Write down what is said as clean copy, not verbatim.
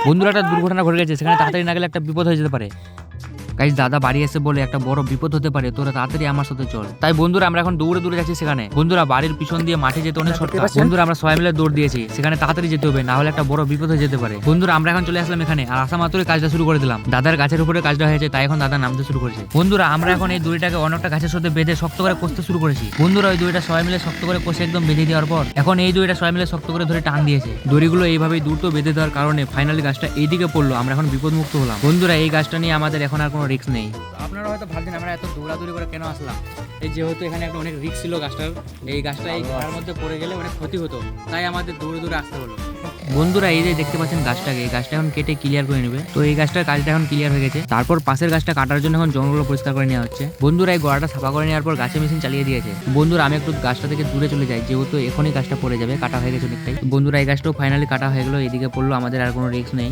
বন্ধুরা একটা দুর্ঘটনা ঘটে গেছে, সেখানে তাড়াতাড়ি না গেলে একটা বিপদ হয়ে যেতে পারে। গাইস দাদা বাড়ি এসে বলে একটা বড় বিপদ হতে পারে, তোরা তাড়াতাড়ি আমার সাথে চল। তাই বন্ধুরা আমরা এখন দৌড়ে দৌড়ে যাচ্ছি সেখানে। বন্ধুরা বাড়ির পিছন দিয়ে মাঠে যেতে অনেক শর্টকাট। বন্ধুরা আমরা সবাই মিলে দৌড় দিয়েছি, সেখানে তাড়াতাড়ি যেতে হবে, না হলে একটা বড় বিপদ হয়ে যেতে পারে। বন্ধুরা আমরা এখন চলে আসলাম এখানে, আর আসা মাত্রই কাজটা শুরু করে দিলাম। দাদার গাছের উপরে কাজটা হয়েছে, তাই এখন দাদা নামতে শুরু করেছে। বন্ধুরা আমরা এখন এই দড়িটাকে অনেকটা গাছের সাথে বেঁধে শক্ত করে কষতে শুরু করেছি। বন্ধুরা ওই দড়িটা সবাই মিলে শক্ত করে কষে একদম বেঁধে দেওয়ার পর এখন এই দড়িটা সবাই মিলে শক্ত করে ধরে টান দিয়েছে। দড়িগুলো এইভাবেই দ্রুত বেঁধে দেওয়ার কারণে ফাইনালি গাছটা এইদিকে পড়লো, আমরা এখন বিপদ মুক্ত হলাম। বন্ধুরা এই গাছটা নিয়ে আমাদের এখন আর কোনো রিস্ক নেই। আপনারা হয়তো ভাবছেন আমরা এত দৌড়াদৌড়ি করে কেন আসলাম। এই যেহেতু এখানে একটা অনেক রিস্ক ছিল গাছটার, এই গাছটা এই ঘোড়ার মধ্যে পড়ে গেলে অনেক ক্ষতি হতো, তাই আমাদের দৌড়ে দৌড়ে আসতে হলো। বন্ধুরা এই যে দেখতে পাচ্ছেন গাছটাকে, এই গাছটা এখন কেটে ক্লিয়ার করে নেবে। তো এই গাছটার কাজটা এখন ক্লিয়ার হয়ে গেছে। তারপর পাশের গাছটা কাটার জন্য এখন জঙ্গলগুলো পরিষ্কার করে নেওয়া হচ্ছে। বন্ধুরা এই গোড়াটা সাফা করে নেওয়ার পর গাছে মেশিন চালিয়ে দিয়েছে। বন্ধুরা আমি একটু গাছটা থেকে দূরে চলে যাই, যেহেতু এখনই গাছটা পড়ে যাবে, কাটা হয়ে গেছে অনেকটাই। বন্ধুরা এই গাছটাও ফাইনালি কাটা হয়ে গেলো, এদিকে পড়লো, আমাদের আর কোনো রিস্ক নেই।